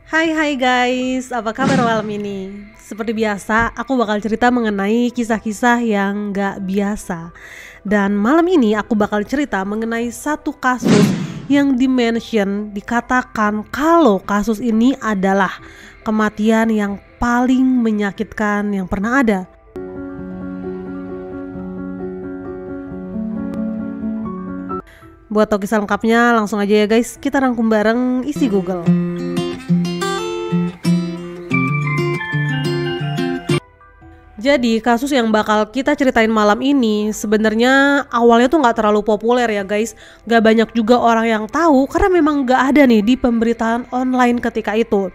Hai guys, apa kabar malam ini? Seperti biasa, aku bakal cerita mengenai kisah-kisah yang gak biasa. Dan malam ini aku bakal cerita mengenai satu kasus yang dikatakan kalau kasus ini adalah kematian yang paling menyakitkan yang pernah ada. Buat tahu kisah lengkapnya, langsung aja ya guys, kita rangkum bareng isi Google. Jadi kasus yang bakal kita ceritain malam ini sebenarnya awalnya tuh nggak terlalu populer ya guys. Gak banyak juga orang yang tahu karena memang nggak ada nih di pemberitaan online ketika itu.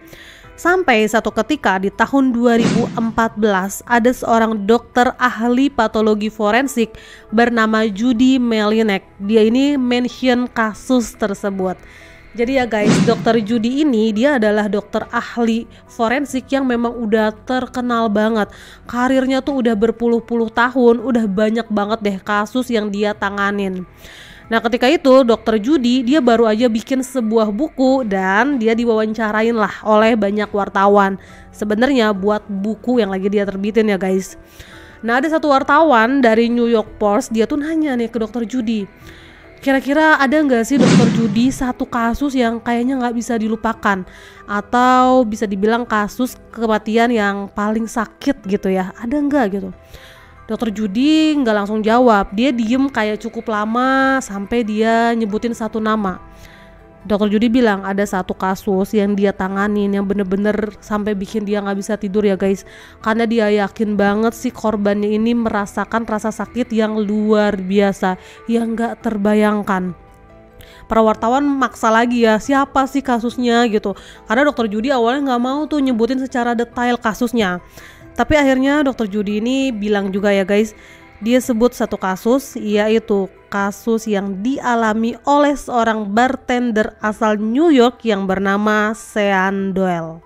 Sampai satu ketika di tahun 2014 ada seorang dokter ahli patologi forensik bernama Judy Melinek. Dia ini mention kasus tersebut. Jadi ya guys, dokter Judy ini dia adalah dokter ahli forensik yang memang udah terkenal banget. Karirnya tuh udah berpuluh-puluh tahun, udah banyak banget deh kasus yang dia tanganin. Nah ketika itu dokter Judy dia baru aja bikin sebuah buku dan dia diwawancarain lah oleh banyak wartawan. Sebenarnya buat buku yang lagi dia terbitin ya guys. Nah ada satu wartawan dari New York Post, dia tuh nanya nih ke dokter Judy, kira-kira ada nggak sih dokter Judy satu kasus yang kayaknya nggak bisa dilupakan atau bisa dibilang kasus kematian yang paling sakit gitu ya, ada nggak gitu. Dokter Judy nggak langsung jawab, dia diem kayak cukup lama sampai dia nyebutin satu nama. Dokter Judy bilang ada satu kasus yang dia tanganin yang bener-bener sampai bikin dia nggak bisa tidur ya guys, karena dia yakin banget sih korbannya ini merasakan rasa sakit yang luar biasa yang nggak terbayangkan. Para wartawan maksa lagi ya, siapa sih kasusnya gitu, karena dokter Judy awalnya nggak mau tuh nyebutin secara detail kasusnya. Tapi akhirnya dokter Judy ini bilang juga ya guys, dia sebut satu kasus, yaitu kasus yang dialami oleh seorang bartender asal New York yang bernama Sean Doyle.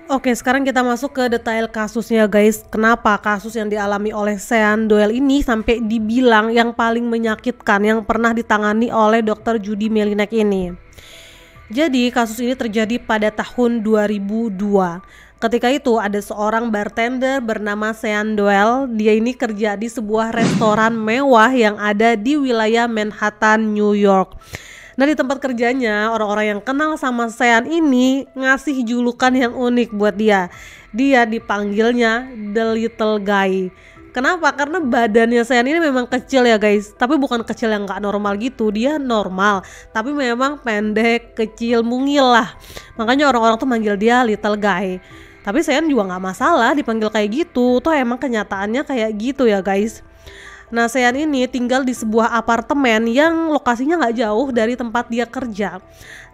Oke, sekarang kita masuk ke detail kasusnya guys. Kenapa kasus yang dialami oleh Sean Doyle ini sampai dibilang yang paling menyakitkan yang pernah ditangani oleh dokter Judy Melinek ini. Jadi kasus ini terjadi pada tahun 2002. Ketika itu ada seorang bartender bernama Sean Doyle. Dia ini kerja di sebuah restoran mewah yang ada di wilayah Manhattan, New York. Nah di tempat kerjanya orang-orang yang kenal sama Sean ini ngasih julukan yang unik buat dia. Dia dipanggilnya The Little Guy. Kenapa? Karena badannya Sean ini memang kecil ya guys, tapi bukan kecil yang gak normal gitu, dia normal, tapi memang pendek, kecil, mungil lah. Makanya orang-orang tuh manggil dia Little Guy. Tapi Sean juga gak masalah dipanggil kayak gitu, toh emang kenyataannya kayak gitu ya guys. Nah Sean ini tinggal di sebuah apartemen yang lokasinya gak jauh dari tempat dia kerja.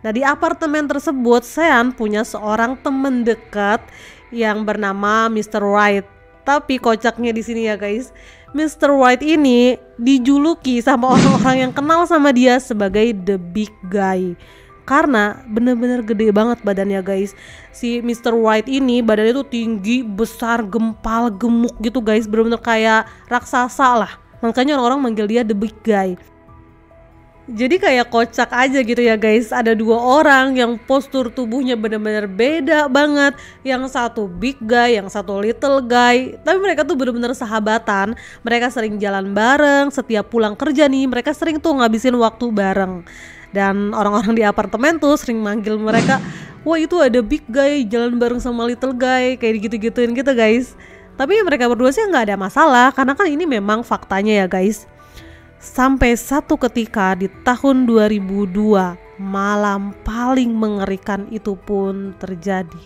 Nah di apartemen tersebut Sean punya seorang teman dekat yang bernama Mr. Wright. Tapi kocaknya di sini ya guys, Mr. White ini dijuluki sama orang-orang yang kenal sama dia sebagai The Big Guy. Karena bener-bener gede banget badannya guys. Si Mr. White ini badannya tuh tinggi, besar, gempal, gemuk gitu guys. Bener-bener kayak raksasa lah. Makanya orang-orang manggil dia The Big Guy. Jadi kayak kocak aja gitu ya guys, ada dua orang yang postur tubuhnya bener-bener beda banget. Yang satu big guy, yang satu little guy. Tapi mereka tuh bener-bener sahabatan. Mereka sering jalan bareng, setiap pulang kerja nih mereka sering tuh ngabisin waktu bareng. Dan orang-orang di apartemen tuh sering manggil mereka, wah itu ada big guy jalan bareng sama little guy, kayak gitu-gituin gitu guys. Tapi mereka berdua sih gak ada masalah, karena kan ini memang faktanya ya guys. Sampai satu ketika di tahun 2002 malam paling mengerikan itu pun terjadi.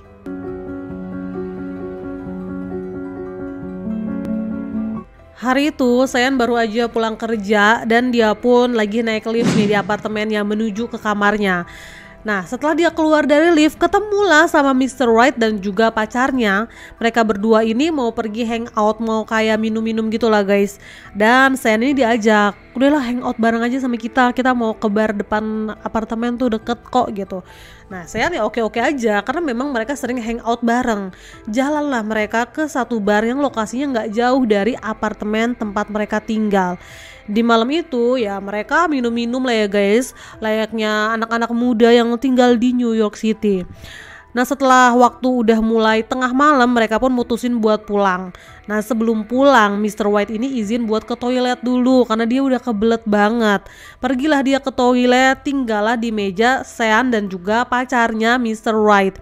Hari itu Sean baru aja pulang kerja dan dia pun lagi naik lift nih di apartemen yang menuju ke kamarnya. Nah setelah dia keluar dari lift ketemulah sama Mr. Wright dan juga pacarnya. Mereka berdua ini mau pergi hangout, mau kayak minum-minum gitu lah guys. Dan Sean ini diajak, udahlah hangout bareng aja sama kita mau ke bar depan apartemen tuh deket kok gitu. Nah Sean ya oke-oke aja karena memang mereka sering hangout bareng. Jalanlah mereka ke satu bar yang lokasinya gak jauh dari apartemen tempat mereka tinggal. Di malam itu ya mereka minum-minum lah ya guys, layaknya anak-anak muda yang tinggal di New York City. Nah setelah waktu udah mulai tengah malam, mereka pun mutusin buat pulang. Nah sebelum pulang, Mr. White ini izin buat ke toilet dulu karena dia udah kebelet banget. Pergilah dia ke toilet, tinggallah di meja Sean dan juga pacarnya Mr. White.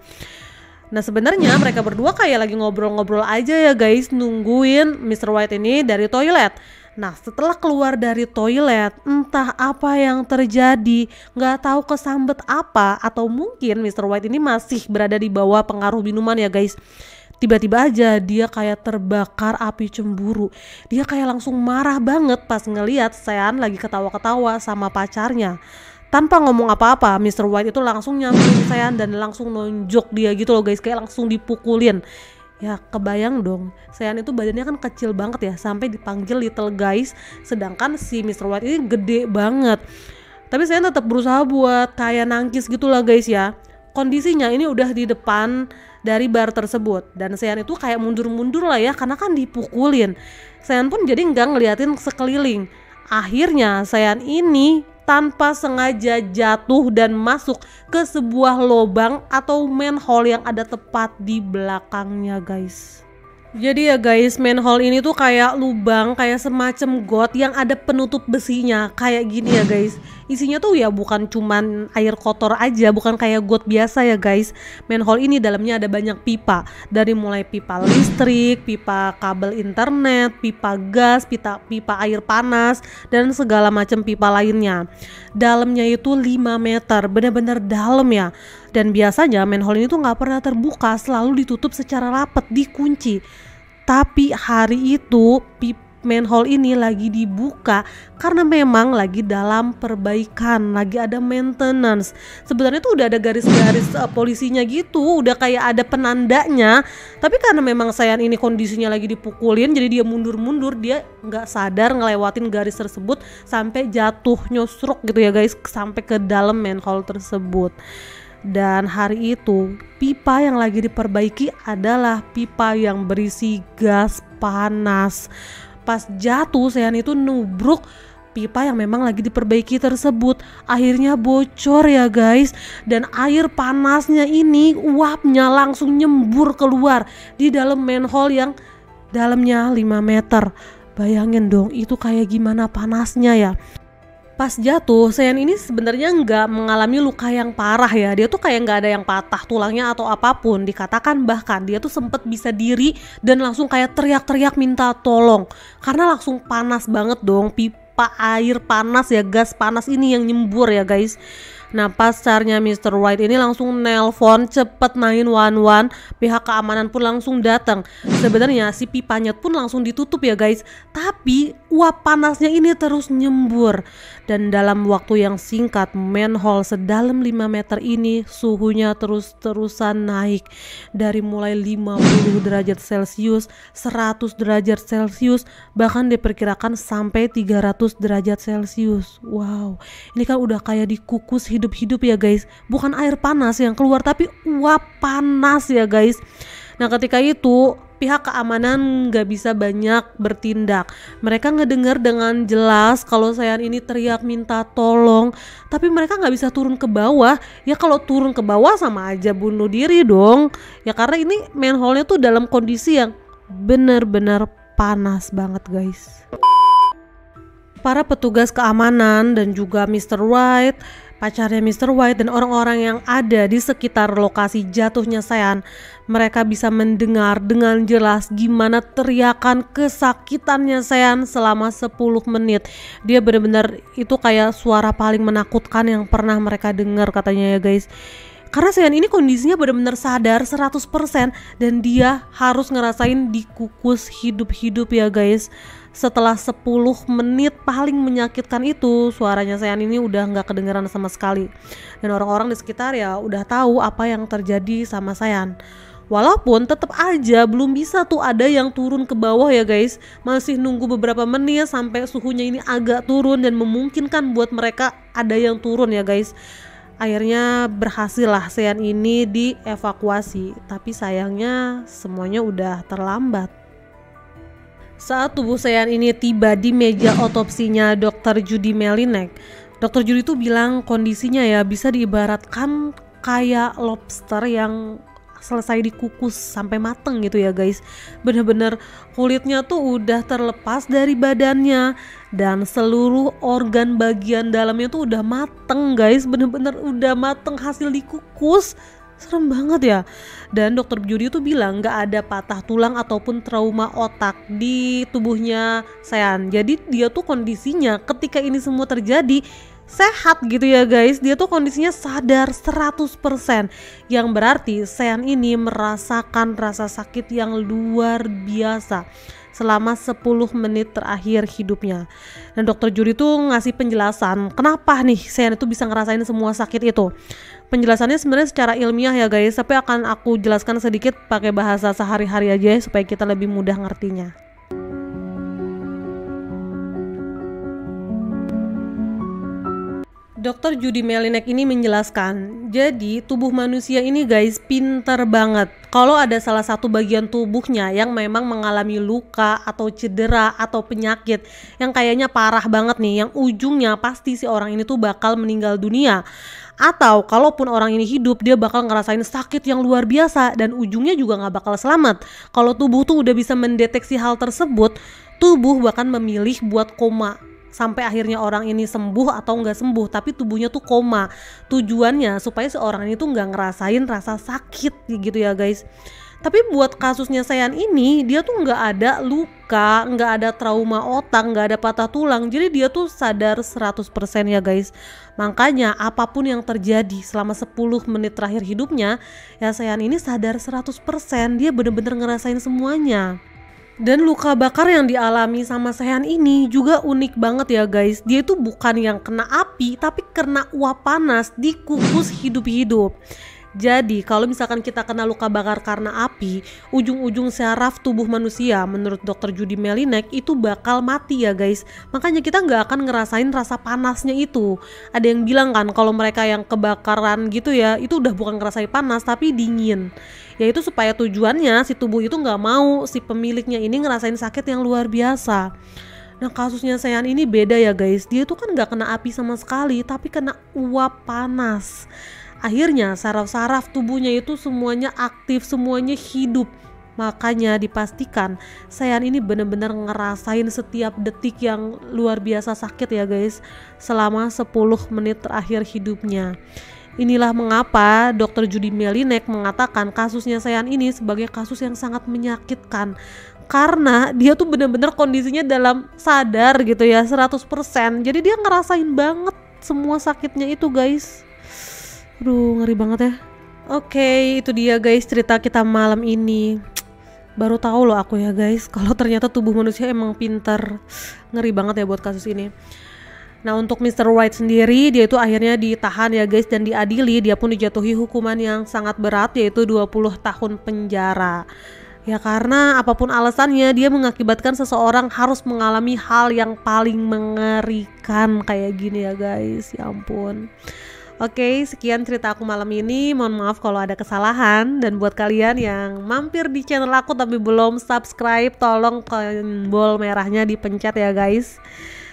Nah sebenarnya mereka berdua kayak lagi ngobrol-ngobrol aja ya guys, nungguin Mr. White ini dari toilet. Nah setelah keluar dari toilet, entah apa yang terjadi, nggak tahu kesambet apa, atau mungkin Mr. White ini masih berada di bawah pengaruh minuman ya guys. Tiba-tiba aja dia kayak terbakar api cemburu. Dia kayak langsung marah banget pas ngeliat Sean lagi ketawa-ketawa sama pacarnya. Tanpa ngomong apa-apa, Mr. White itu langsung nyamperin Sean dan langsung nonjok dia gitu loh guys, kayak langsung dipukulin. Ya kebayang dong, Sean itu badannya kan kecil banget ya, sampai dipanggil little guys, sedangkan si Mr. White ini gede banget. Tapi Sean tetap berusaha buat kayak nangkis gitu lah guys ya. Kondisinya ini udah di depan dari bar tersebut, dan Sean itu kayak mundur-mundur lah ya karena kan dipukulin. Sean pun jadi nggak ngeliatin sekeliling. Akhirnya Sean ini tanpa sengaja jatuh dan masuk ke sebuah lubang atau manhole yang ada tepat di belakangnya guys. Jadi ya guys, manhole ini tuh kayak lubang, kayak semacam got yang ada penutup besinya, kayak gini ya guys. Isinya tuh ya bukan cuman air kotor aja, bukan kayak got biasa ya guys. Manhole ini dalamnya ada banyak pipa, dari mulai pipa listrik, pipa kabel internet, pipa gas, pipa air panas, dan segala macam pipa lainnya. Dalamnya itu 5 meter, benar-benar dalam ya. Dan biasanya manhole ini tuh nggak pernah terbuka, selalu ditutup secara rapat, dikunci. Tapi hari itu manhole ini lagi dibuka karena memang lagi dalam perbaikan, lagi ada maintenance. Sebenarnya tuh udah ada garis-garis polisinya gitu, udah kayak ada penandanya. Tapi karena memang Sean ini kondisinya lagi dipukulin, jadi dia mundur-mundur, dia nggak sadar ngelewatin garis tersebut sampai jatuh nyosrok gitu ya guys, sampai ke dalam manhole tersebut. Dan hari itu pipa yang lagi diperbaiki adalah pipa yang berisi gas panas. Pas jatuh Sean itu nubruk pipa yang memang lagi diperbaiki tersebut, akhirnya bocor ya guys. Dan air panasnya ini uapnya langsung nyembur keluar di dalam manhole yang dalamnya 5 meter. Bayangin dong itu kayak gimana panasnya ya. Pas jatuh, Sean ini sebenarnya nggak mengalami luka yang parah ya. Dia tuh kayak nggak ada yang patah tulangnya atau apapun. Dikatakan bahkan dia tuh sempet bisa diri dan langsung kayak teriak-teriak minta tolong. Karena langsung panas banget dong, pipa air panas ya, gas panas ini yang nyembur ya guys. Nah pacarnya Mr. White ini langsung nelpon cepet 911, pihak keamanan pun langsung datang. Sebenarnya si pipanya pun langsung ditutup ya guys, tapi uap panasnya ini terus nyembur. Dan dalam waktu yang singkat, manhole sedalam 5 meter ini suhunya terus-terusan naik. Dari mulai 50 derajat Celcius, 100 derajat Celcius, bahkan diperkirakan sampai 300 derajat Celcius. Wow, ini kan udah kayak dikukus hidup-hidup ya guys. Bukan air panas yang keluar, tapi uap panas ya guys. Nah ketika itu pihak keamanan nggak bisa banyak bertindak. Mereka ngedengar dengan jelas kalau Sean ini teriak minta tolong, tapi mereka nggak bisa turun ke bawah. Ya kalau turun ke bawah sama aja bunuh diri dong. Ya karena ini manhole-nya tuh dalam kondisi yang benar-benar panas banget guys. Para petugas keamanan dan juga Mr. White, pacarnya Mr. White, dan orang-orang yang ada di sekitar lokasi jatuhnya Sean, mereka bisa mendengar dengan jelas gimana teriakan kesakitannya Sean selama 10 menit. Dia benar-benar itu kayak suara paling menakutkan yang pernah mereka dengar katanya ya guys. Karena Sean ini kondisinya benar-benar sadar 100% dan dia harus ngerasain dikukus hidup-hidup ya guys. Setelah 10 menit paling menyakitkan itu, suaranya Sean ini udah nggak kedengeran sama sekali. Dan orang-orang di sekitar ya udah tahu apa yang terjadi sama Sean. Walaupun tetap aja belum bisa tuh ada yang turun ke bawah ya guys. Masih nunggu beberapa menit sampai suhunya ini agak turun dan memungkinkan buat mereka ada yang turun ya guys. Akhirnya berhasil lah Sean ini dievakuasi, tapi sayangnya semuanya udah terlambat. Saat tubuh Sean ini tiba di meja otopsinya Dr. Judy Melinek, Dr. Judy tuh bilang kondisinya ya bisa diibaratkan kayak lobster yang selesai dikukus sampai mateng gitu ya guys. Bener-bener kulitnya tuh udah terlepas dari badannya dan seluruh organ bagian dalamnya tuh udah mateng guys, bener-bener udah mateng hasil dikukus. Serem banget ya. Dan dokter Judy tuh bilang gak ada patah tulang ataupun trauma otak di tubuhnya Sean. Jadi dia tuh kondisinya ketika ini semua terjadi sehat gitu ya guys. Dia tuh kondisinya sadar 100%. Yang berarti Sean ini merasakan rasa sakit yang luar biasa selama 10 menit terakhir hidupnya. Dan dokter Judy tuh ngasih penjelasan kenapa nih Sean itu bisa ngerasain semua sakit itu. Penjelasannya sebenarnya secara ilmiah ya guys, tapi akan aku jelaskan sedikit pakai bahasa sehari-hari aja supaya kita lebih mudah ngertinya. Dr. Judy Melinek ini menjelaskan, jadi tubuh manusia ini guys pinter banget. Kalau ada salah satu bagian tubuhnya yang memang mengalami luka atau cedera atau penyakit yang kayaknya parah banget nih, yang ujungnya pasti si orang ini tuh bakal meninggal dunia. Atau kalaupun orang ini hidup, dia bakal ngerasain sakit yang luar biasa dan ujungnya juga gak bakal selamat. Kalau tubuh tuh udah bisa mendeteksi hal tersebut, tubuh bahkan memilih buat koma sampai akhirnya orang ini sembuh atau nggak sembuh, tapi tubuhnya tuh koma. Tujuannya supaya seorang ini tuh nggak ngerasain rasa sakit gitu ya guys. Tapi buat kasusnya Sean ini, dia tuh nggak ada luka, nggak ada trauma otak, nggak ada patah tulang. Jadi dia tuh sadar 100% ya guys. Makanya apapun yang terjadi selama 10 menit terakhir hidupnya, ya Sean ini sadar 100%. Dia bener-bener ngerasain semuanya. Dan luka bakar yang dialami sama Sean ini juga unik banget ya guys. Dia itu bukan yang kena api, tapi kena uap panas, dikukus hidup-hidup. Jadi kalau misalkan kita kena luka bakar karena api, ujung-ujung syaraf tubuh manusia menurut Dr. Judy Melinek itu bakal mati ya guys. Makanya kita nggak akan ngerasain rasa panasnya itu. Ada yang bilang kan kalau mereka yang kebakaran gitu ya, itu udah bukan ngerasain panas tapi dingin. Yaitu supaya tujuannya si tubuh itu nggak mau si pemiliknya ini ngerasain sakit yang luar biasa. Nah kasusnya Sean ini beda ya guys. Dia tuh kan nggak kena api sama sekali, tapi kena uap panas. Akhirnya saraf-saraf tubuhnya itu semuanya aktif, semuanya hidup. Makanya dipastikan Sean ini benar-benar ngerasain setiap detik yang luar biasa sakit ya guys, selama 10 menit terakhir hidupnya. Inilah mengapa Dr. Judy Melinek mengatakan kasusnya Sean ini sebagai kasus yang sangat menyakitkan. Karena dia tuh benar-benar kondisinya dalam sadar gitu ya 100%. Jadi dia ngerasain banget semua sakitnya itu guys. Aduh ngeri banget ya. Oke, itu dia guys cerita kita malam ini. Baru tahu loh aku ya guys kalau ternyata tubuh manusia emang pinter. Ngeri banget ya buat kasus ini. Nah untuk Mr. White sendiri, dia itu akhirnya ditahan ya guys dan diadili. Dia pun dijatuhi hukuman yang sangat berat, yaitu 20 tahun penjara. Ya karena apapun alasannya, dia mengakibatkan seseorang harus mengalami hal yang paling mengerikan kayak gini ya guys. Ya ampun. Oke, sekian cerita aku malam ini. Mohon maaf kalau ada kesalahan. Dan buat kalian yang mampir di channel aku tapi belum subscribe, tolong tombol merahnya dipencet ya guys.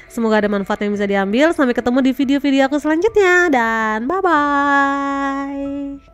Semoga ada manfaat yang bisa diambil. Sampai ketemu di video-video aku selanjutnya. Dan bye-bye.